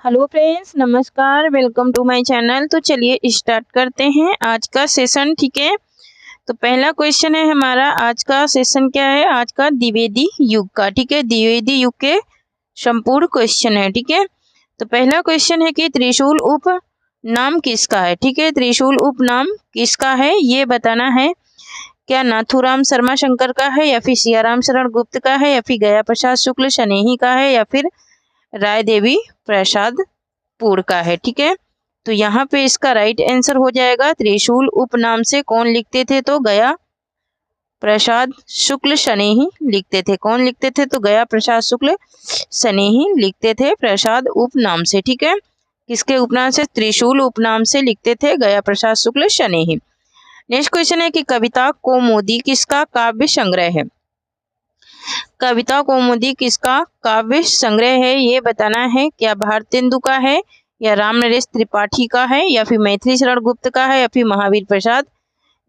Hello friends, नमस्कार। Welcome to my channel. तो चलिए स्टार्ट करते हैं आज का सेशन। ठीक है, तो पहला क्वेश्चन है हमारा आज का सेशन क्या है, आज का द्विवेदी युग का। ठीक है, द्विवेदी युग के संपूर्ण क्वेश्चन है। ठीक है, तो पहला क्वेश्चन है कि त्रिशूल उप नाम किसका है। ठीक है, त्रिशूल उप नाम किसका है ये बताना है। क्या नाथूराम शर्मा शंकर का है, या फिर सियाराम शरण गुप्त का है, या फिर गया प्रसाद शुक्ल शनेही का है, या फिर राय देवी प्रसाद पुर का है। ठीक है, तो यहाँ पे इसका राइट आंसर हो जाएगा त्रिशूल उपनाम से कौन लिखते थे, तो गया प्रसाद शुक्ल शनेही लिखते थे। कौन लिखते थे, तो गया प्रसाद शुक्ल शनेही लिखते थे प्रसाद उपनाम से। ठीक है, किसके उपनाम से, त्रिशूल उपनाम से लिखते थे गया प्रसाद शुक्ल शनेही। नेक्स्ट क्वेश्चन है कि कविता कौमुदी किसका काव्य संग्रह है। कविता कौमुदी किसका काव्य संग्रह है ये बताना है। क्या भारतेंदु का है, या रामनरेश त्रिपाठी का है, या फिर मैथिली शरण गुप्त का है, या फिर महावीर प्रसाद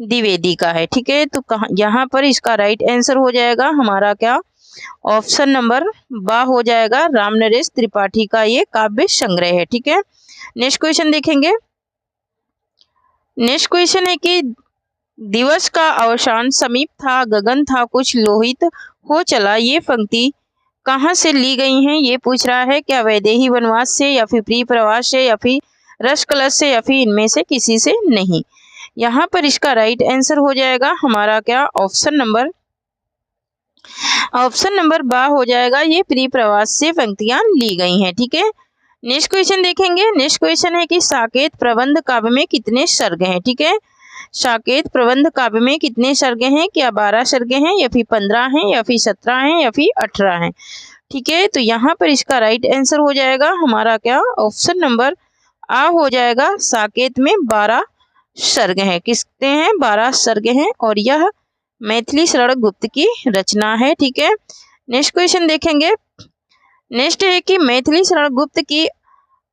द्विवेदी का है। ठीक है, तो यहाँ पर इसका राइट आंसर हो जाएगा हमारा क्या, ऑप्शन नंबर बा हो जाएगा, रामनरेश त्रिपाठी का ये काव्य संग्रह है। ठीक है, नेक्स्ट क्वेश्चन देखेंगे। नेक्स्ट क्वेश्चन है कि दिवस का अवसान समीप था, गगन था कुछ लोहित हो चला, ये पंक्ति कहाँ से ली गई हैं ये पूछ रहा है। क्या वैदेही वनवास से, या फिर प्रिय प्रवास से, या फिर रस कलश से, या फिर इनमें से किसी से नहीं। यहाँ पर इसका राइट आंसर हो जाएगा हमारा क्या, ऑप्शन नंबर बा हो जाएगा, ये प्रिय प्रवास से पंक्तियां ली गई हैं। ठीक है, नेक्स्ट क्वेश्चन देखेंगे। नेक्स्ट क्वेश्चन है कि साकेत प्रबंध काव्य में कितने सर्ग हैं। ठीक है, साकेत प्रबंध काव्य में कितने सर्गे हैं। क्या 12 सर्गे हैं, या फिर 15 हैं, या फिर 17 हैं, या फिर 18 हैं। ठीक है, तो यहाँ पर इसका राइट आंसर हो जाएगा हमारा क्या, ऑप्शन नंबर आ हो जाएगा, साकेत में 12 सर्ग हैं। किसके हैं, 12 सर्ग हैं, और यह मैथिली शरण गुप्त की रचना है। ठीक है, नेक्स्ट क्वेश्चन देखेंगे। नेक्स्ट है कि मैथिली शरण गुप्त की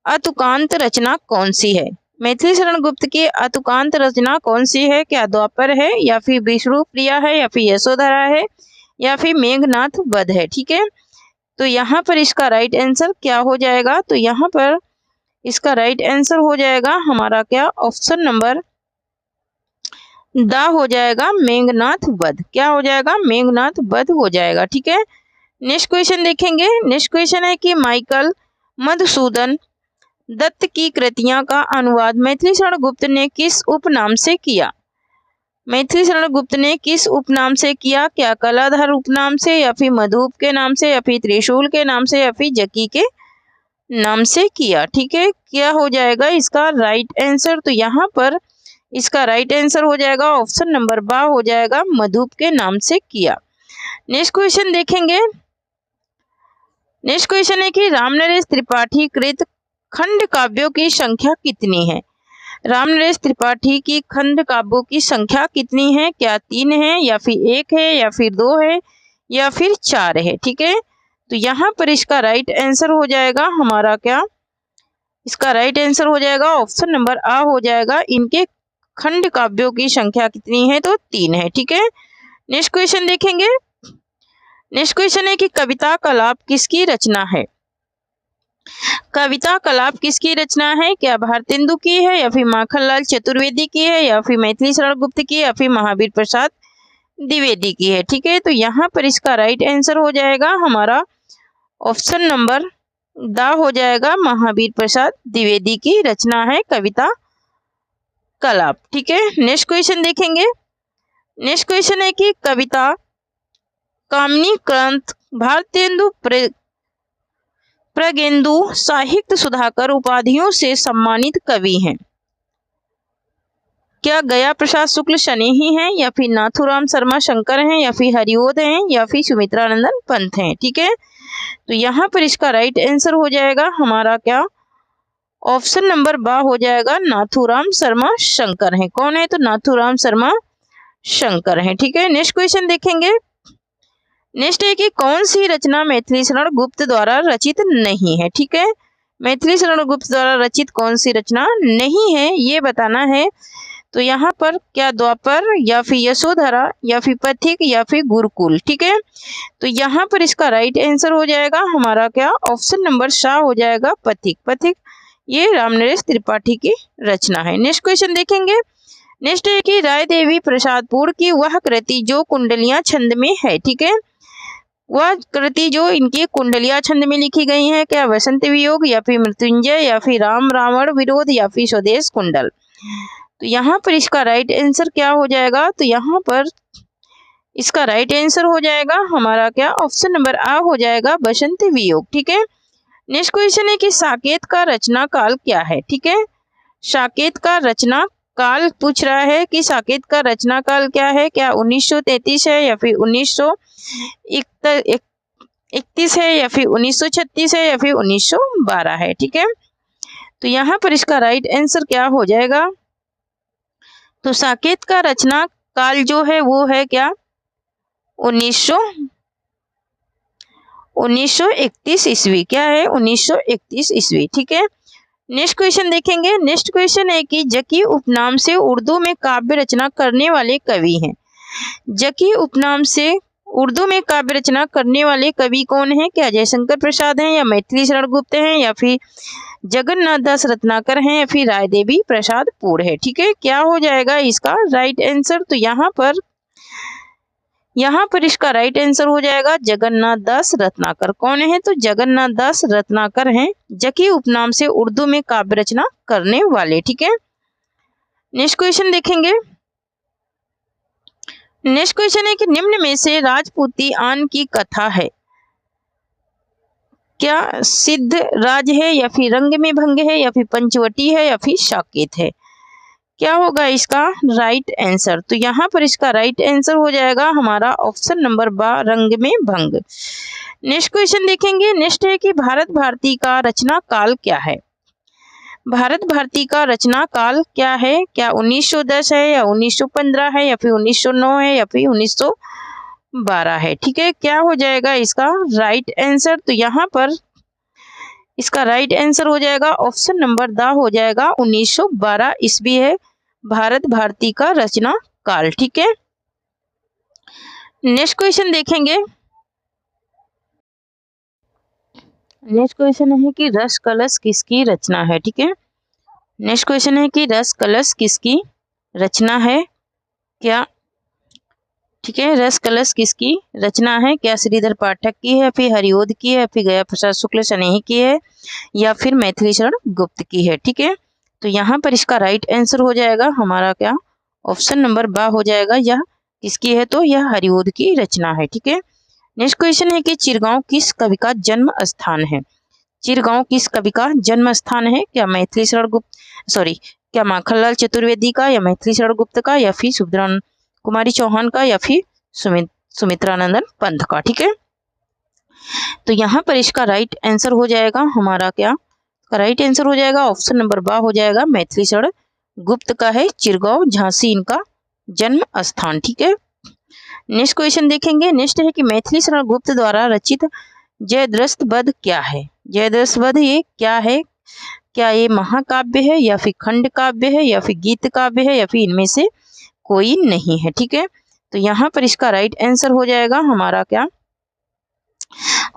अतुकांत रचना कौन सी है। मैथिली शरण गुप्त की अतुकांत रचना कौन सी है। क्या द्वापर है, या फिर विष्णु प्रिया है, या फिर यशोधरा है, या फिर मेघनाथ वध है। ठीक है, तो यहाँ पर इसका राइट आंसर क्या हो जाएगा, तो यहाँ पर इसका राइट आंसर हो जाएगा हमारा क्या, ऑप्शन नंबर दा हो जाएगा, मेघनाथ वध। क्या हो जाएगा, मेघनाथ वध हो जाएगा। ठीक है, नेक्स्ट क्वेश्चन देखेंगे। नेक्स्ट क्वेश्चन है कि माइकल मधुसूदन दत्त की कृतियां का अनुवाद मैथिली शरण गुप्त ने किस उपनाम से किया। मैथिली शरण गुप्त ने किस उपनाम से किया। क्या कलाधर उपनाम से, या फिर मधुप के नाम से, या फिर त्रिशूल के नाम से, या फिर जकी के नाम से किया। ठीक है, क्या हो जाएगा इसका राइट आंसर, तो यहाँ पर इसका राइट आंसर हो जाएगा ऑप्शन नंबर बा हो जाएगा, मधुप के नाम से किया। नेक्स्ट क्वेश्चन देखेंगे। नेक्स्ट क्वेश्चन है कि रामनरेश त्रिपाठी कृत खंड काव्यों की संख्या कितनी है। रामनरेश त्रिपाठी की खंड काव्यों की संख्या कितनी है। क्या 3 है, या फिर 1 है, या फिर 2 है, या फिर 4 है। ठीक है, तो यहाँ पर इसका राइट आंसर हो जाएगा हमारा क्या, इसका राइट आंसर हो जाएगा ऑप्शन नंबर आ हो जाएगा, इनके खंड काव्यों की संख्या कितनी है, तो 3 है। ठीक है, नेक्स्ट क्वेश्चन देखेंगे। नेक्स्ट क्वेश्चन है कि कविता कलाप किसकी रचना है। कविता कलाप किसकी रचना है। क्या भारतेंदु की है, या फिर माखनलाल चतुर्वेदी की है, या फिर मैथिली शरण गुप्त की, या फिर महावीर प्रसाद द्विवेदी की है। ठीक है, तो यहाँ पर इसका राइट आंसर हो जाएगा हमारा ऑप्शन नंबर दा हो जाएगा, महावीर प्रसाद द्विवेदी की रचना है कविता कलाप। ठीक है, नेक्स्ट क्वेश्चन देखेंगे। नेक्स्ट क्वेश्चन है कि कविता कामिनी क्रांत भारतेंदु प्रगेंदु साहित्य सुधाकर उपाधियों से सम्मानित कवि हैं। क्या गया प्रसाद शुक्ल शनेही हैं, या फिर नाथूराम शर्मा शंकर हैं, या फिर हरिओद हैं, या फिर सुमित्रानंदन पंत हैं। ठीक है, तो यहाँ पर इसका राइट आंसर हो जाएगा हमारा क्या, ऑप्शन नंबर बा हो जाएगा, नाथूराम शर्मा शंकर हैं। कौन है, तो नाथूराम शर्मा शंकर हैं। ठीक है, नेक्स्ट क्वेश्चन देखेंगे। नेक्स्ट है कि कौन सी रचना मैथिली शरण गुप्त द्वारा रचित नहीं है। ठीक है, मैथिली शरण गुप्त द्वारा रचित कौन सी रचना नहीं है ये बताना है। तो यहाँ पर क्या द्वापर या फिर यशोधरा या फिर पथिक या फिर गुरुकुल, ठीक है। तो यहाँ पर इसका राइट आंसर हो जाएगा हमारा क्या, ऑप्शन नंबर शाह हो जाएगा पथिक। पथिक ये रामनरेश त्रिपाठी की रचना है। नेक्स्ट क्वेश्चन देखेंगे। नेक्स्ट है कि राय देवी प्रसादपुर की वह कृति जो कुंडलियां छंद में है, ठीक है। वह कृति जो इनकी कुंडलियां छंद में लिखी गई हैं, क्या वसंत वियोग या फिर मृत्युंजय या फिर राम रावण विरोध या फिर स्वदेश कुंडल। तो यहाँ पर इसका राइट आंसर क्या हो जाएगा, तो यहाँ पर इसका राइट आंसर हो जाएगा हमारा क्या, ऑप्शन नंबर आ हो जाएगा बसंत वियोग, ठीक है। नेक्स्ट क्वेश्चन है कि साकेत का रचना काल क्या है, ठीक है। साकेत का रचना काल पूछ रहा है कि साकेत का रचना काल क्या है, क्या 1933 है या फिर 1931 है या फिर 1936 है या फिर 1912 है, ठीक है। तो यहाँ पर इसका राइट आंसर क्या हो जाएगा, तो साकेत का रचना काल जो है वो है क्या 1931 ईस्वी, क्या है 1931 ईस्वी, ठीक है। नेक्स्ट क्वेश्चन देखेंगे। नेक्स्ट क्वेश्चन है कि जकी उपनाम से उर्दू में काव्य रचना करने वाले कवि हैं। जकी उपनाम से उर्दू में काव्य रचना करने वाले कवि कौन हैं, क्या जयशंकर प्रसाद हैं या मैथिली शरण गुप्त हैं या फिर जगन्नाथ दास रत्नाकर हैं या फिर राय देवी प्रसाद पूर है, ठीक है। क्या हो जाएगा इसका राइट आंसर, तो यहाँ पर इसका राइट आंसर हो जाएगा जगन्नाथ दास रत्नाकर। कौन है, तो जगन्नाथ दास रत्नाकर हैं जकी उपनाम से उर्दू में काव्य रचना करने वाले, ठीक है। नेक्स्ट क्वेश्चन देखेंगे। नेक्स्ट क्वेश्चन है कि निम्न में से राजपूती आन की कथा है, क्या सिद्ध राज है या फिर रंग में भंग है या फिर पंचवटी है या फिर साकेत है। क्या होगा इसका राइट आंसर, तो यहाँ पर इसका राइट आंसर हो जाएगा हमारा ऑप्शन नंबर बा रंग में भंग। नेक्स्ट क्वेश्चन देखेंगे। नेक्स्ट है कि भारत भारती का रचना काल क्या है। भारत भारती का रचना काल क्या है, क्या 1910 है या 1915 है या फिर 1909 है या फिर 1912 है, ठीक है। क्या हो जाएगा इसका राइट आंसर, तो यहाँ पर इसका राइट आंसर हो जाएगा ऑप्शन नंबर दा हो जाएगा 1912 ईस्वी है भारत भारती का रचना काल, ठीक है। नेक्स्ट क्वेश्चन देखेंगे। नेक्स्ट क्वेश्चन है कि रस कलश किसकी रचना है, ठीक है। नेक्स्ट क्वेश्चन है कि रस कलश किसकी रचना है, क्या, ठीक है, रस कलश किसकी रचना है, क्या श्रीधर पाठक की है, फिर हरिओद की है, फिर गया प्रसाद शुक्ल स्नेही की है या फिर मैथिली शरण गुप्त की है, ठीक है। तो यहाँ पर इसका राइट आंसर हो जाएगा हमारा क्या ऑप्शन नंबर बा हो जाएगा, यह किसकी है, तो यह हरिओद की रचना है, ठीक है। नेक्स्ट क्वेश्चन है कि चिरगांव किस कवि का जन्म स्थान है। चिरगांव किस कवि का जन्म स्थान है, क्या मैथिली शरण गुप्त क्या माखनलाल चतुर्वेदी का या मैथिली शरण गुप्त का या फिर सुभद्रा कुमारी चौहान का या फिर सुमित्रानंदन पंत का, ठीक है। तो यहाँ पर इसका राइट आंसर हो जाएगा हमारा क्या, राइट आंसर हो जाएगा ऑप्शन नंबर बा हो जाएगा मैथिली शरण गुप्त का है चिरगांव झांसी इनका जन्म स्थान, ठीक है। नेक्स्ट क्वेश्चन देखेंगे। नेक्स्ट है कि मैथिली शरण गुप्त द्वारा रचित जयद्रथ वध क्या है। जयद्रथ वध ये क्या है, क्या ये महाकाव्य है या फिर खंड काव्य है या फिर गीत काव्य है या फिर इनमें से कोई नहीं है, ठीक है। तो यहाँ पर इसका राइट आंसर हो जाएगा हमारा क्या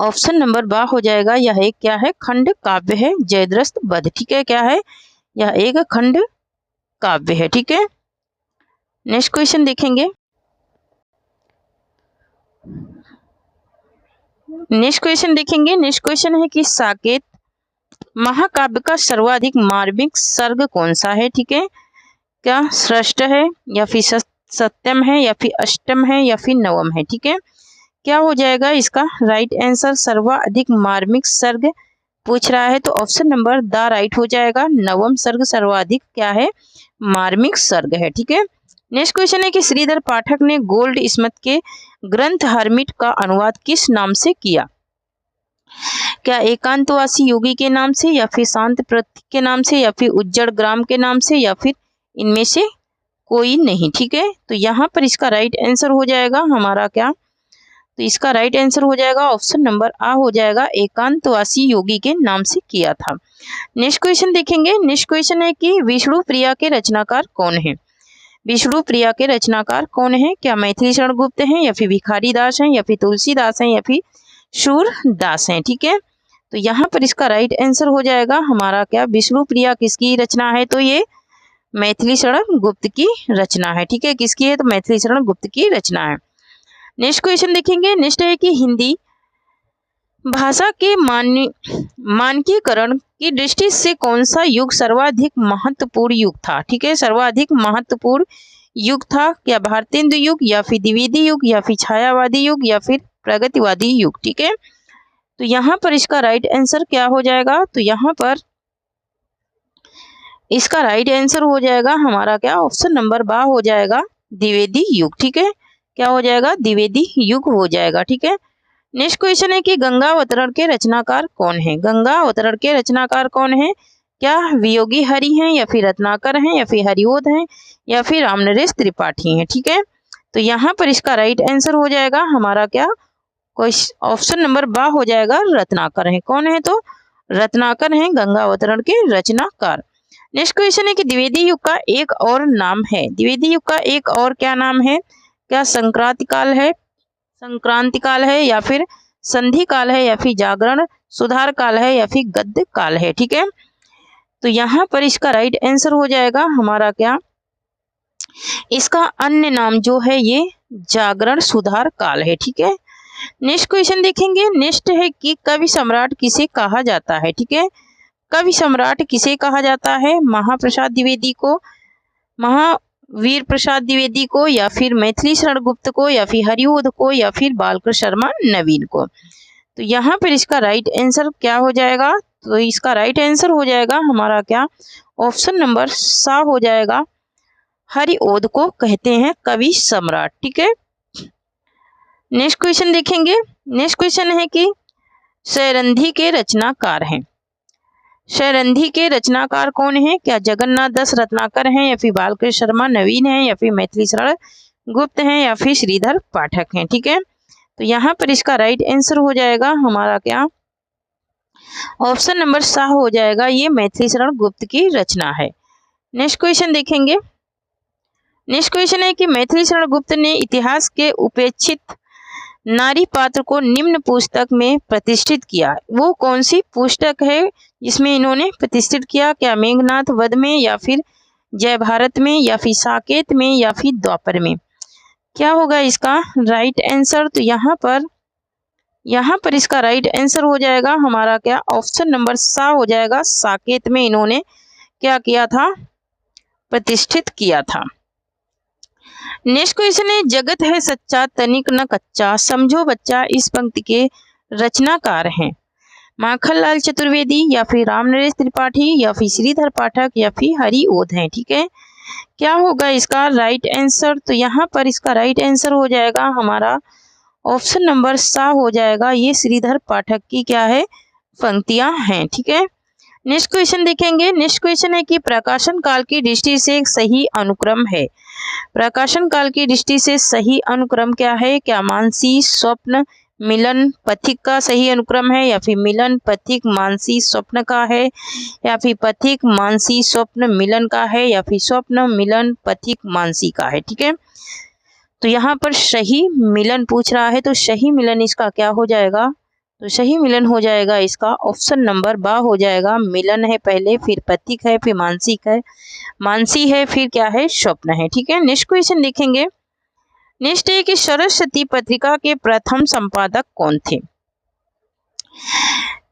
ऑप्शन नंबर बा हो जाएगा, यह एक क्या है खंड काव्य है जयद्रथ वध, ठीक है। क्या है, यह एक खंड काव्य है, ठीक है। नेक्स्ट क्वेश्चन देखेंगे। नेक्स्ट क्वेश्चन देखेंगे। नेक्स्ट क्वेश्चन है कि साकेत महाकाव्य का सर्वाधिक मार्मिक सर्ग कौन सा है, ठीक है। क्या षष्ठ है या फिर सप्तम है या फिर अष्टम है या फिर नवम है, ठीक है। क्या हो जाएगा इसका राइट आंसर, सर्वाधिक मार्मिक सर्ग पूछ रहा है तो ऑप्शन नंबर द राइट हो जाएगा, नवम सर्ग सर्वाधिक क्या है मार्मिक सर्ग है, ठीक है। नेक्स्ट क्वेश्चन है कि श्रीधर पाठक ने गोल्ड स्मिथ के ग्रंथ हर्मिट का अनुवाद किस नाम से किया। क्या एकांतवासी योगी के नाम से या फिर शांत प्रतीक के नाम से या फिर उज्जड़ ग्राम के नाम से या फिर इनमें से कोई नहीं, ठीक है। तो यहाँ पर इसका राइट आंसर हो जाएगा हमारा क्या, तो इसका राइट आंसर हो जाएगा ऑप्शन नंबर आ हो जाएगा, एकांतवासी योगी के नाम से किया था। नेक्स्ट क्वेश्चन देखेंगे। नेक्स्ट क्वेश्चन है कि विष्णु प्रिया के रचनाकार कौन है। विष्णु प्रिया के रचनाकार कौन है? क्या मैथिली शरण गुप्त हैं, या फिर भिखारी दास हैं, या फिर तुलसीदास हैं, या फिर सूरदास हैं? ठीक है, तो यहाँ पर इसका राइट आंसर हो जाएगा हमारा क्या, विष्णु प्रिया किसकी रचना है? तो ये मैथिली शरण गुप्त की रचना है। ठीक है, किसकी है? तो मैथिली शरण गुप्त की रचना है। नेक्स्ट क्वेश्चन देखेंगे। नेक्स्ट है कि हिंदी भाषा के मानकीकरण की दृष्टि से कौन सा युग सर्वाधिक महत्वपूर्ण युग था? ठीक है, सर्वाधिक महत्वपूर्ण युग था क्या भारतेंदु युग, या फिर द्विवेदी युग, या फिर छायावादी युग, या फिर प्रगतिवादी युग? ठीक है, तो यहाँ पर इसका राइट आंसर क्या हो जाएगा? तो यहाँ पर इसका राइट आंसर हो जाएगा हमारा क्या, ऑप्शन नंबर बा हो जाएगा, द्विवेदी युग। ठीक है, क्या हो जाएगा? द्विवेदी युग हो जाएगा। ठीक है, नेक्स्ट क्वेश्चन है कि गंगा अवतरण के रचनाकार कौन है? गंगा अवतरण के रचनाकार कौन है? क्या वियोगी हरि हैं, या फिर रत्नाकर हैं, या फिर हरिओध हैं, या फिर रामनरेश त्रिपाठी हैं? ठीक है, तो यहाँ पर इसका राइट आंसर हो जाएगा हमारा क्या, ऑप्शन नंबर बा हो जाएगा, रत्नाकर है। कौन है? तो रत्नाकर हैं गंगा अवतरण के रचनाकार। नेक्स्ट क्वेश्चन है कि द्विवेदी युग का एक और नाम है। द्विवेदी युग का एक और क्या नाम है? क्या संक्रांति काल है, संक्रांति काल है, या फिर संधि काल है, या फिर जागरण सुधार काल है, या फिर गद्य काल है? ठीक है, तो यहाँ पर इसका राइट आंसर हो जाएगा हमारा क्या, इसका अन्य नाम जो है ये जागरण सुधार काल है। ठीक है, नेक्स्ट क्वेश्चन देखेंगे। नेक्स्ट है कि कवि सम्राट किसे कहा जाता है? ठीक है, कवि सम्राट किसे कहा जाता है? महाप्रसाद द्विवेदी को, महावीर प्रसाद द्विवेदी को, या फिर मैथिली शरण गुप्त को, या फिर हरिओध को, या फिर बालकृष्ण शर्मा नवीन को? तो यहाँ पर इसका राइट आंसर क्या हो जाएगा? तो इसका राइट आंसर हो जाएगा हमारा क्या, ऑप्शन नंबर सा हो जाएगा, हरिओध को कहते हैं कवि सम्राट। ठीक है, नेक्स्ट क्वेश्चन देखेंगे। नेक्स्ट क्वेश्चन है कि शरंधी के रचनाकार हैं। शरंधी के रचनाकार कौन है? क्या जगन्नाथ दास रत्नाकर हैं, या फिर बालकृष्ण शर्मा नवीन हैं, या फिर मैथिली शरण गुप्त हैं, या फिर श्रीधर पाठक हैं? ठीक है, तो यहाँ पर इसका राइट आंसर हो जाएगा हमारा क्या, ऑप्शन नंबर सा हो जाएगा, ये मैथिली शरण गुप्त की रचना है। नेक्स्ट क्वेश्चन देखेंगे। नेक्स्ट क्वेश्चन है कि मैथिली शरण गुप्त ने इतिहास के उपेक्षित नारी पात्र को निम्न पुस्तक में प्रतिष्ठित किया। वो कौन सी पुस्तक है जिसमें इन्होंने प्रतिष्ठित किया? क्या मेघनाथ वध में, या फिर जय भारत में, या फिर साकेत में, या फिर द्वापर में? क्या होगा इसका राइट आंसर? तो यहाँ पर इसका राइट आंसर हो जाएगा हमारा क्या, ऑप्शन नंबर सा हो जाएगा, साकेत में इन्होंने क्या किया था? प्रतिष्ठित किया था। नेक्स्ट क्वेश्चन है, जगत है सच्चा तनिक न कच्चा, समझो बच्चा इस पंक्ति के रचनाकार हैं। माखनलाल चतुर्वेदी, या फिर रामनरेश त्रिपाठी, या फिर श्रीधर पाठक, या फिर हरिओध हैं? ठीक है, क्या होगा इसका राइट आंसर? तो यहाँ पर इसका राइट आंसर हो जाएगा हमारा ऑप्शन नंबर सा हो जाएगा, ये श्रीधर पाठक की क्या है, पंक्तियां हैं। ठीक है, नेक्स्ट क्वेश्चन देखेंगे। नेक्स्ट क्वेश्चन है कि प्रकाशन काल की दृष्टि से एक सही अनुक्रम है। प्रकाशन काल की दृष्टि से सही अनुक्रम क्या है? क्या मानसी स्वप्न मिलन पथिक का सही अनुक्रम है, या फिर मिलन पथिक मानसी स्वप्न का है, या फिर पथिक मानसी स्वप्न मिलन का है, या फिर स्वप्न मिलन पथिक मानसी का है? ठीक है, तो यहाँ पर सही मिलन पूछ रहा है, तो सही मिलन इसका क्या हो जाएगा? तो सही मिलन हो जाएगा इसका ऑप्शन नंबर बा हो जाएगा, मिलन है पहले, फिर पथिक है, फिर मानसिक है, मानसी है, फिर क्या है, स्वप्न है। ठीक है, नेक्स्ट क्वेश्चन देखेंगे। नेक्स्ट है कि सरस्वती पत्रिका के प्रथम संपादक कौन थे?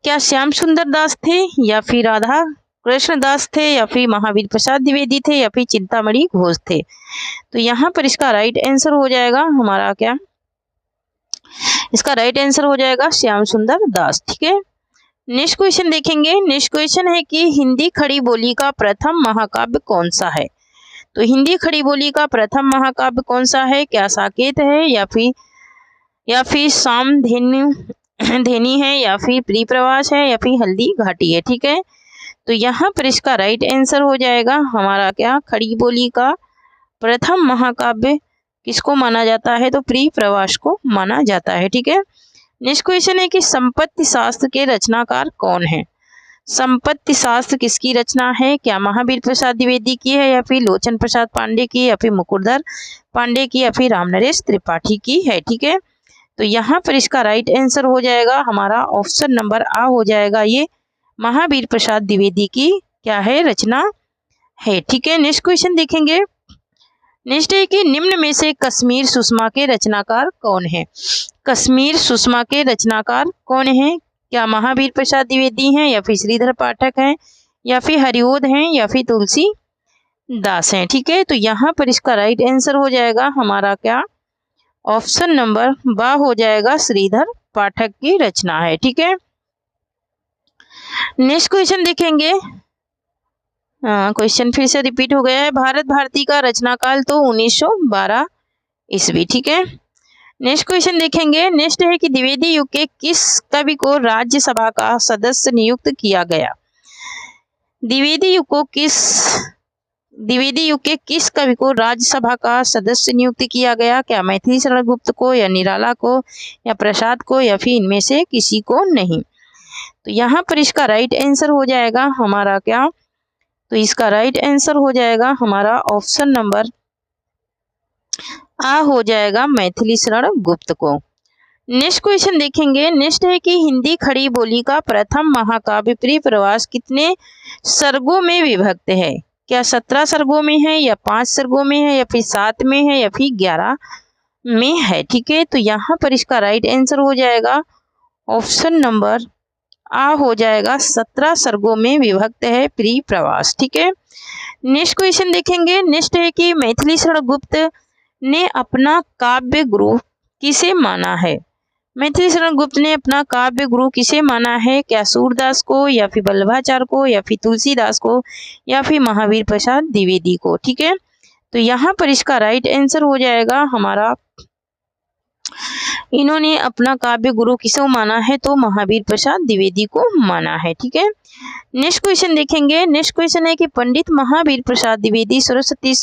क्या श्याम सुंदर दास थे, या फिर राधा कृष्ण दास थे, या फिर महावीर प्रसाद द्विवेदी थे, या फिर चिंतामणि घोष थे? तो यहाँ पर इसका राइट आंसर हो जाएगा हमारा क्या, इसका राइट आंसर हो जाएगा श्याम सुंदर दास। ठीक है, नेक्स्ट क्वेश्चन देखेंगे। नेक्स्ट क्वेश्चन है कि हिंदी खड़ी बोली का प्रथम महाकाव्य कौन सा है? तो हिंदी खड़ी बोली का प्रथम महाकाव्य कौन सा है? क्या साकेत है, या फिर सामधेनी है, या फिर परिप्रवास है, या फिर हल्दी घाटी है? ठीक है, तो यहाँ पर इसका राइट आंसर हो जाएगा हमारा क्या, खड़ी बोली का प्रथम महाकाव्य किसको माना जाता है? तो परिप्रवास को माना जाता है। ठीक है, नेक्स्ट क्वेश्चन है कि संपत्ति शास्त्र के रचनाकार कौन है? संपत्ति शास्त्र किसकी रचना है? क्या महावीर प्रसाद द्विवेदी की है, या फिर लोचन प्रसाद पांडे की, या फिर मुकुरधर पांडे की, या फिर रामनरेश त्रिपाठी की है? ठीक है, तो यहाँ पर इसका राइट आंसर हो जाएगा हमारा ऑप्शन नंबर आ हो जाएगा, ये महावीर प्रसाद द्विवेदी की क्या है, रचना है। ठीक है, नेक्स्ट क्वेश्चन देखेंगे। नेक्स्ट है कि निम्न में से कश्मीर सुषमा के रचनाकार कौन है? कश्मीर सुषमा के रचनाकार कौन है? क्या महावीर प्रसाद द्विवेदी हैं, या फिर श्रीधर पाठक हैं, या फिर हरिओद हैं, या फिर तुलसी दास हैं? ठीक है, तो यहाँ पर इसका राइट आंसर हो जाएगा हमारा क्या, ऑप्शन नंबर बा हो जाएगा, श्रीधर पाठक की रचना है। ठीक है, नेक्स्ट क्वेश्चन देखेंगे। क्वेश्चन फिर से रिपीट हो गया है। भारत भारती का रचनाकाल तो 1912 ईस्वी। ठीक है, नेक्स्ट क्वेश्चन देखेंगे। नेक्स्ट है कि द्विवेदी युग के किस कवि को राज्यसभा का सदस्य नियुक्त किया गया? द्विवेदी युग के किस कवि को राज्यसभा का सदस्य नियुक्त किया गया? क्या मैथिली शरण गुप्त को, या निराला को, या प्रसाद को, या फिर इनमें से किसी को नहीं? तो यहाँ पर इसका राइट आंसर हो जाएगा हमारा क्या, तो इसका राइट आंसर हो जाएगा हमारा ऑप्शन नंबर आ हो जाएगा, मैथिली शरण गुप्त को। नेक्स्ट क्वेश्चन देखेंगे। नेक्स्ट है कि हिंदी खड़ी बोली का प्रथम महाकाव्य प्रिय प्रवास कितने सर्गों में विभक्त है? क्या 17 सर्गों में है, या 5 सर्गों में है, या फिर 7 में है, या फिर 11 में है? ठीक है, तो यहाँ पर इसका राइट आंसर हो जाएगा ऑप्शन नंबर आ हो जाएगा, 17 सर्गों में विभक्त है प्रिय प्रवास। ठीक है, नेक्स्ट क्वेश्चन देखेंगे। नेक्स्ट है कि मैथिली शरण गुप्त ने अपना काव्य गुरु किसे माना है? मैथिली शरण गुप्त ने अपना काव्य गुरु किसे माना है? क्या सूरदास को, या फिर वल्लभाचार्य को, या फिर तुलसीदास को, या फिर महावीर प्रसाद द्विवेदी को? ठीक है, तो यहाँ पर इसका राइट आंसर हो जाएगा हमारा, इन्होंने अपना काव्य गुरु किसे माना है? तो महावीर प्रसाद द्विवेदी को माना है। ठीक है, नेक्स्ट क्वेश्चन देखेंगे। नेक्स्ट क्वेश्चन है कि पंडित महावीर प्रसाद द्विवेदी सरस्वती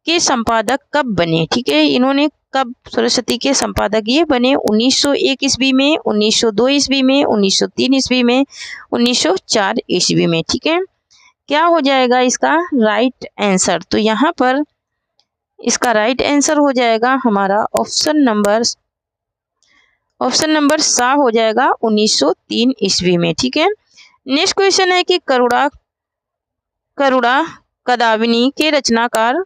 के संपादक कब बने? ठीक है, इन्होंने कब सरस्वती के संपादक ये बने? 1901 ईस्वी में, 1902 ईस्वी में, 1903 ईस्वी में, 1904 ईस्वी में। ठीक है, क्या हो जाएगा इसका राइट आंसर? तो यहाँ पर इसका राइट आंसर हो जाएगा हमारा ऑप्शन नंबर सा हो जाएगा, 1903 ईस्वी में। ठीक है, नेक्स्ट क्वेश्चन है कि करुणा कदाविनी के रचनाकार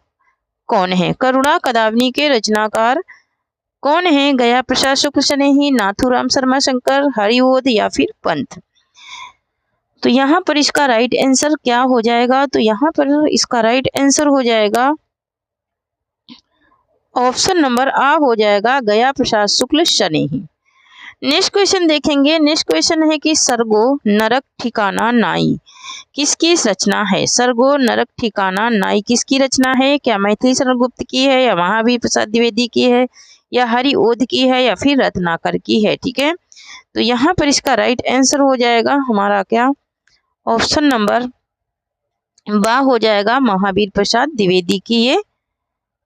कौन है? करुणा कदाविनी के रचनाकार कौन है? गया प्रसाद शुक्ल स्नेही, नाथूराम शर्मा शंकर, हरिओद, या फिर पंत? तो यहाँ पर इसका राइट आंसर क्या हो जाएगा? तो यहाँ पर इसका राइट आंसर हो जाएगा ऑप्शन नंबर आ हो जाएगा, गया प्रसाद शुक्ल स्नेही। नेक्स्ट क्वेश्चन देखेंगे। नेक्स्ट क्वेश्चन है कि सर्गो नरक ठिकाना नाई किसकी रचना है? सर्गो नरक ठिकाना नाई किसकी रचना है? क्या मैथिली शरण गुप्त की है, या महावीर प्रसाद द्विवेदी की है, या हरिओद की है, या फिर रत्नाकर की है? ठीक है, तो यहाँ पर इसका राइट आंसर हो जाएगा हमारा क्या, ऑप्शन नंबर बा हो जाएगा, महावीर प्रसाद द्विवेदी की ये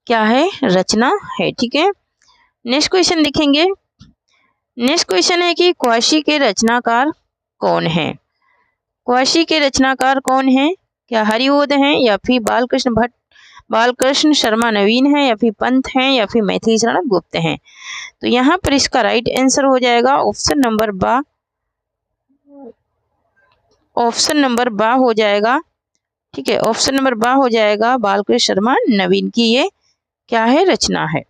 क्या है, रचना है। ठीक है, नेक्स्ट क्वेश्चन देखेंगे। नेक्स्ट क्वेश्चन है कि क्वाशी के रचनाकार कौन है? क्वाशी के रचनाकार कौन है? क्या हरिओद हैं, या फिर बालकृष्ण शर्मा नवीन है, या फिर पंत हैं, या फिर मैथिली शरण गुप्त हैं? तो यहाँ पर इसका राइट आंसर हो जाएगा ऑप्शन नंबर बा हो जाएगा। ठीक है, ऑप्शन नंबर बा हो जाएगा, बालकृष्ण शर्मा नवीन की ये क्या है, रचना है।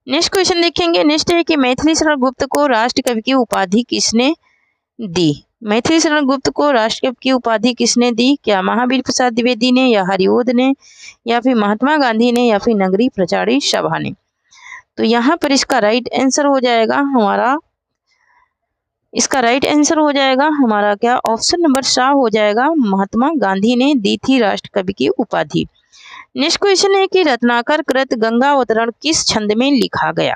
नेक्स्ट क्वेश्चन देखेंगे। नेक्स्ट है कि मैथिली शरण गुप्त को राष्ट्रकवि की उपाधि किसने दी? मैथिली शरण गुप्त को राष्ट्रकवि की उपाधि किसने दी? क्या महावीर प्रसाद द्विवेदी ने, या हरिओद ने, या फिर महात्मा गांधी ने, या फिर नगरी प्रचारी सभा ने? तो यहाँ पर इसका राइट आंसर हो जाएगा हमारा, इसका राइट आंसर हो जाएगा हमारा क्या, ऑप्शन नंबर सा हो जाएगा, महात्मा गांधी ने दी थी राष्ट्रकवि की उपाधि। नेक्स्ट क्वेश्चन है कि रत्नाकर कृत गंगा अवतरण किस छंद में लिखा गया?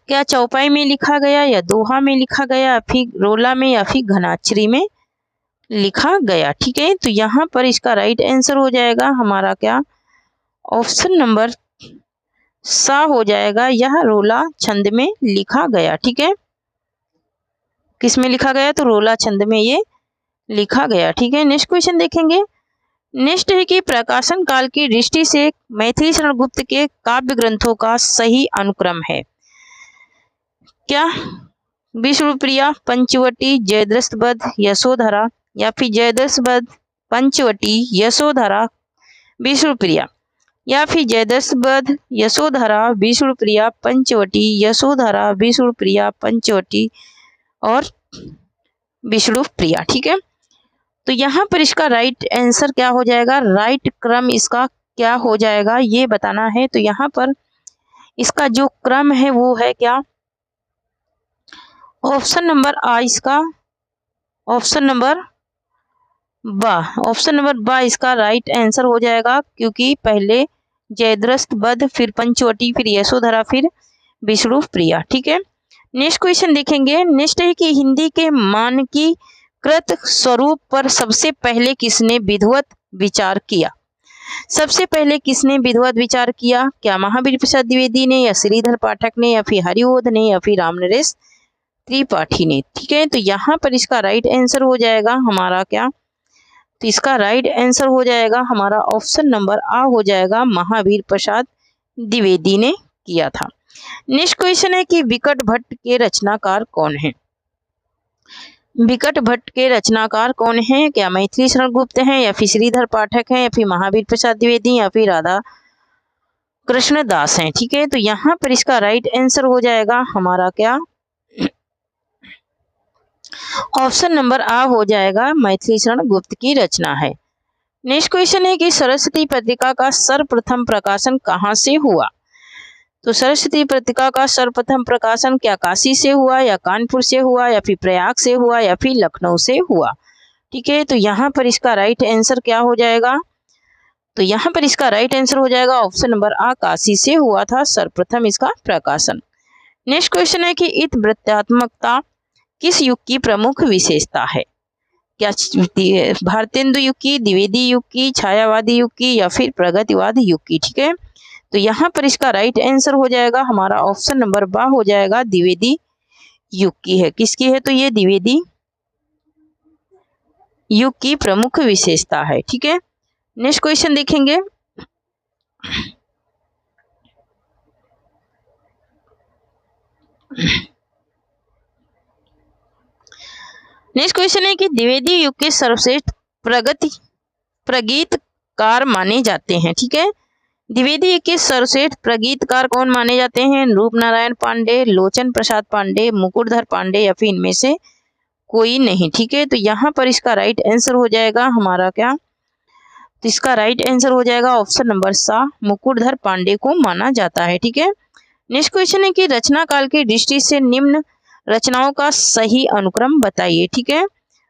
क्या चौपाई में लिखा गया, या दोहा में लिखा गया, या फिर रोला में, या फिर घनाचरी में लिखा गया? ठीक है, तो यहाँ पर इसका राइट आंसर हो जाएगा हमारा क्या, ऑप्शन नंबर सा हो जाएगा, यह रोला छंद में लिखा गया। ठीक है, किस में लिखा गया? तो रोला छंद में ये लिखा गया। ठीक है, नेक्स्ट क्वेश्चन देखेंगे। नेक्स्ट है कि प्रकाशन काल की दृष्टि से मैथिली शरण गुप्त के काव्य ग्रंथों का सही अनुक्रम है क्या? विष्णुप्रिया, पंचवटी, जयद्रथवध, यशोधरा, या फिर जयद्रथवध, पंचवटी, यशोधरा, विष्णुप्रिया, या फिर जयद्रथवध, यशोधरा, विष्णुप्रिया, पंचवटी, यशोधरा, विष्णुप्रिया, पंचवटी और विष्णुप्रिया। ठीक है, तो यहाँ पर इसका राइट आंसर क्या हो जाएगा, राइट क्रम इसका क्या हो जाएगा ये बताना है। तो यहाँ पर इसका जो क्रम है वो है क्या, ऑप्शन नंबर आ, इसका ऑप्शन नंबर बा इसका राइट आंसर हो जाएगा, क्योंकि पहले जयद्रथवध, फिर पंचवटी, फिर यशोधरा, फिर विष्णुप्रिया। ठीक है, नेक्स्ट क्वेश्चन देखेंगे। नेक्स्ट है कि हिंदी के मानकीकृत स्वरूप पर सबसे पहले किसने विधिवत विचार किया? सबसे पहले किसने विधिवत विचार किया? क्या महावीर प्रसाद द्विवेदी ने, या श्रीधर पाठक ने, या फिर हरिओध ने, या फिर रामनरेश त्रिपाठी ने? ठीक है, तो यहाँ पर इसका राइट आंसर हो जाएगा हमारा क्या, तो इसका राइट आंसर हो जाएगा हमारा ऑप्शन नंबर आ हो जाएगा, महावीर प्रसाद द्विवेदी ने किया था। नेक्स्ट क्वेश्चन है कि विकट भट्ट के रचनाकार कौन है? विकट भट्ट के रचनाकार कौन है? क्या मैथिली शरण गुप्त हैं, या फिर श्रीधर पाठक हैं, या फिर महावीर प्रसाद द्विवेदी, या फिर राधा कृष्ण दास हैं? ठीक है, तो यहाँ पर इसका राइट आंसर हो जाएगा हमारा क्या, ऑप्शन नंबर आ हो जाएगा, मैथिली शरण गुप्त की रचना है। नेक्स्ट क्वेश्चन है कि सरस्वती पत्रिका का सर्वप्रथम प्रकाशन कहाँ से हुआ? तो सरस्वती पत्रिका का सर्वप्रथम प्रकाशन क्या काशी से हुआ, या कानपुर से हुआ, या फिर प्रयाग से हुआ, या फिर लखनऊ से हुआ? ठीक है, तो यहाँ पर इसका राइट आंसर क्या हो जाएगा, तो यहाँ पर इसका राइट आंसर हो जाएगा ऑप्शन नंबर आ, काशी से हुआ था सर्वप्रथम इसका प्रकाशन। नेक्स्ट क्वेश्चन है कि इतवृत्तात्मकता किस युग की प्रमुख विशेषता है? क्या भारतेंदु युग की, द्विवेदी युग की, छायावादी युग की, या फिर प्रगतिवाद युग की? ठीक है, तो यहाँ पर इसका राइट आंसर हो जाएगा हमारा ऑप्शन नंबर बा हो जाएगा, द्विवेदी युग की है। किसकी है? तो ये द्विवेदी युग की प्रमुख विशेषता है। ठीक है, नेक्स्ट क्वेश्चन देखेंगे। नेक्स्ट क्वेश्चन है कि द्विवेदी युग के सर्वश्रेष्ठ प्रगीतकार माने जाते हैं। ठीक है, द्विवेदी युग के सर्वश्रेष्ठ प्रगीतकार कौन माने जाते हैं? रूप नारायण पांडे, लोचन प्रसाद पांडे, मुकुटधर पांडे, या फिर इनमें से कोई नहीं? ठीक है, तो यहाँ पर इसका राइट आंसर हो जाएगा हमारा क्या, तो इसका राइट आंसर हो जाएगा ऑप्शन नंबर सा, मुकुटधर पांडे को माना जाता है। ठीक है, नेक्स्ट क्वेश्चन है कि रचना काल की दृष्टि से निम्न रचनाओं का सही अनुक्रम बताइए। ठीक है,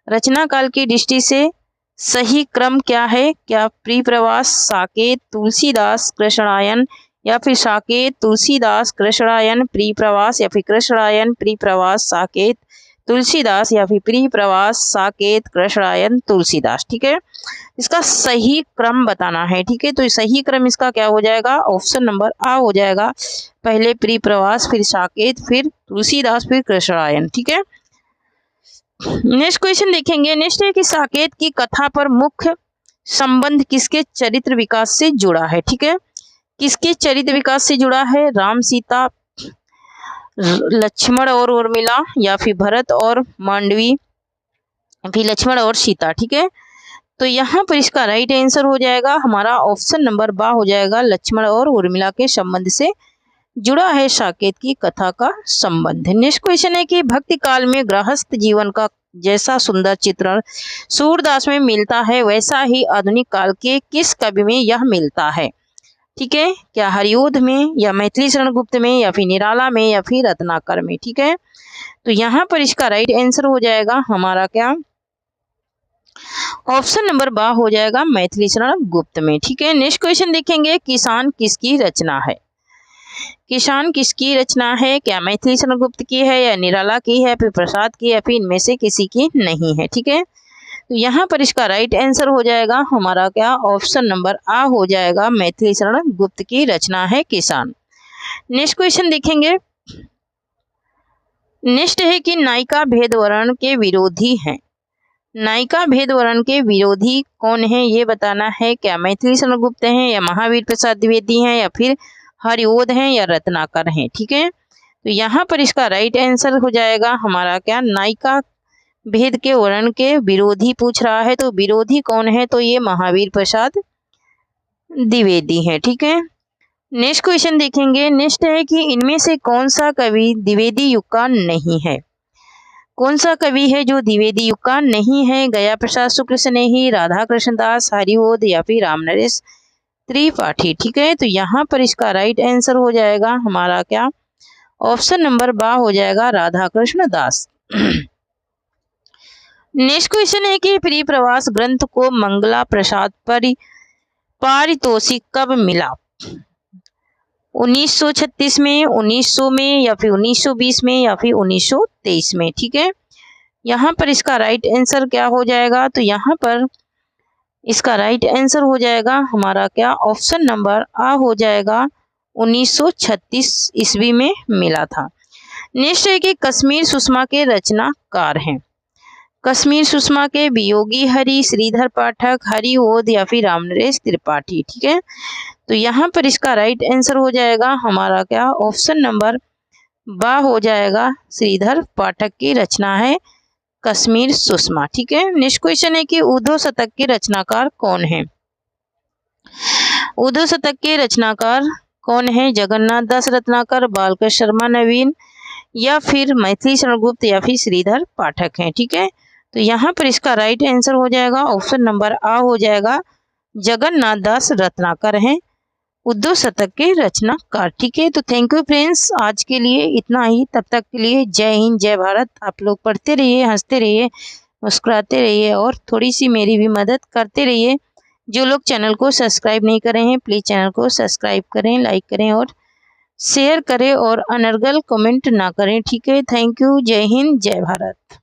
रचना काल की दृष्टि से सही क्रम क्या है? क्या प्रिप्रवास, साकेत, तुलसीदास, कृष्णायन, या फिर साकेत, तुलसीदास, कृष्णायन, प्रिप्रवास, या फिर कृष्णायन, प्रिप्रवास, साकेत, तुलसीदास, या फिर प्रिप्रवास, साकेत, कृष्णायन, तुलसीदास? ठीक है, इसका सही क्रम बताना है। ठीक है, तो सही क्रम इसका क्या हो जाएगा, ऑप्शन नंबर आ हो जाएगा, पहले प्रिप्रवास, फिर साकेत, फिर तुलसीदास, फिर कृष्णायन। ठीक है, नेक्स्ट क्वेश्चन देखेंगे। नेक्स्ट है कि साकेत की कथा पर मुख्य संबंध किसके चरित्र विकास से जुड़ा है? ठीक है, किसके चरित्र विकास से जुड़ा है? राम सीता, लक्ष्मण और उर्मिला, या फिर भरत और मांडवी, फिर लक्ष्मण और सीता? ठीक है, तो यहाँ पर इसका राइट आंसर हो जाएगा हमारा ऑप्शन नंबर बा हो जाएगा, लक्ष्मण और उर्मिला के संबंध से जुड़ा है साकेत की कथा का संबंध। नेक्स्ट क्वेश्चन है कि भक्ति काल में गृहस्थ जीवन का जैसा सुंदर चित्रण सूरदास में मिलता है, वैसा ही आधुनिक काल के किस कवि में यह मिलता है? ठीक है, क्या हरिओध में, या मैथिली शरण गुप्त में, या फिर निराला में, या फिर रत्नाकर में? ठीक है, तो यहाँ पर इसका राइट आंसर हो जाएगा हमारा क्या, ऑप्शन नंबर बा हो जाएगा, मैथिली शरण गुप्त में। ठीक है, नेक्स्ट क्वेश्चन देखेंगे। किसान किसकी रचना है? किसान किसकी रचना है? क्या मैथिली शरण गुप्त की है, या निराला की है, फिर प्रसाद की, या फिर इनमें से किसी की नहीं है? ठीक है, तो यहाँ पर इसका राइट आंसर हो जाएगा हमारा क्या, ऑप्शन नंबर आ हो जाएगा, मैथिली शरण गुप्त की रचना है किसान। नेक्स्ट क्वेश्चन देखेंगे। नेक्स्ट है कि नायिका भेद वर्ण के विरोधी हैं। नायिका भेद वर्ण के विरोधी कौन है ये बताना है। क्या मैथिली शरण गुप्त हैं या महावीर प्रसाद द्विवेदी हैं या फिर हरिओध हैं या रत्नाकर हैं। ठीक है, तो यहाँ पर इसका राइट आंसर हो जाएगा हमारा क्या, नायिका भेद के वर्ण के विरोधी पूछ रहा है, तो विरोधी कौन है, तो ये महावीर प्रसाद द्विवेदी है। ठीक है, नेक्स्ट क्वेश्चन देखेंगे। नेक्स्ट है कि इनमें से कौन सा कवि द्विवेदी युग का नहीं है। कौन सा कवि है जो द्विवेदी युग का नहीं है। गया प्रसाद शुक्ल स्नेही, राधा कृष्ण दास, हरिओध या फिर रामनरेश त्रिपाठी। ठीक है, तो यहाँ पर इसका राइट आंसर हो जाएगा हमारा क्या, ऑप्शन नंबर बा हो जाएगा, राधा कृष्ण दास। नेक्स्ट क्वेश्चन है कि प्रिय प्रवास ग्रंथ को मंगला प्रसाद पारितोषिक कब मिला। 1936 में, 1900 में या फिर 1920 में या फिर 1923 में। ठीक है, यहाँ पर इसका राइट आंसर क्या हो जाएगा, तो यहाँ पर इसका राइट आंसर हो जाएगा हमारा क्या, ऑप्शन नंबर आ हो जाएगा, 1936 ईस्वी में मिला था। नेक्स्ट है कि कश्मीर सुषमा के रचनाकार हैं। कश्मीर सुषमा के वियोगी हरि, श्रीधर पाठक, हरिओध या फिर रामनरेश त्रिपाठी। ठीक है, तो यहाँ पर इसका राइट आंसर हो जाएगा हमारा क्या, ऑप्शन नंबर बा हो जाएगा, श्रीधर पाठक की रचना है कश्मीर सुषमा। ठीक है, नेक्स्ट क्वेश्चन है कि उद्धव शतक के रचनाकार कौन है। उद्धव शतक के रचनाकार कौन है। जगन्नाथ दास रत्नाकर, बालकृष्ण शर्मा नवीन या फिर मैथिली शरण गुप्त या फिर श्रीधर पाठक हैं। ठीक है, तो यहाँ पर इसका राइट आंसर हो जाएगा, ऑप्शन नंबर आ हो जाएगा, जगन्नाथ दास रत्नाकर हैं उद्धव शतक के रचनाकार। ठीक है, तो थैंक यू फ्रेंड्स, आज के लिए इतना ही। तब तक के लिए जय हिंद, जय भारत। आप लोग पढ़ते रहिए, हंसते रहिए, मुस्कुराते रहिए और थोड़ी सी मेरी भी मदद करते रहिए। जो लोग चैनल को सब्सक्राइब नहीं करे हैं, प्लीज़ चैनल को सब्सक्राइब करें, लाइक करें और शेयर करें और अनर्गल कमेंट ना करें। ठीक है, थैंक यू, जय हिंद, जय भारत।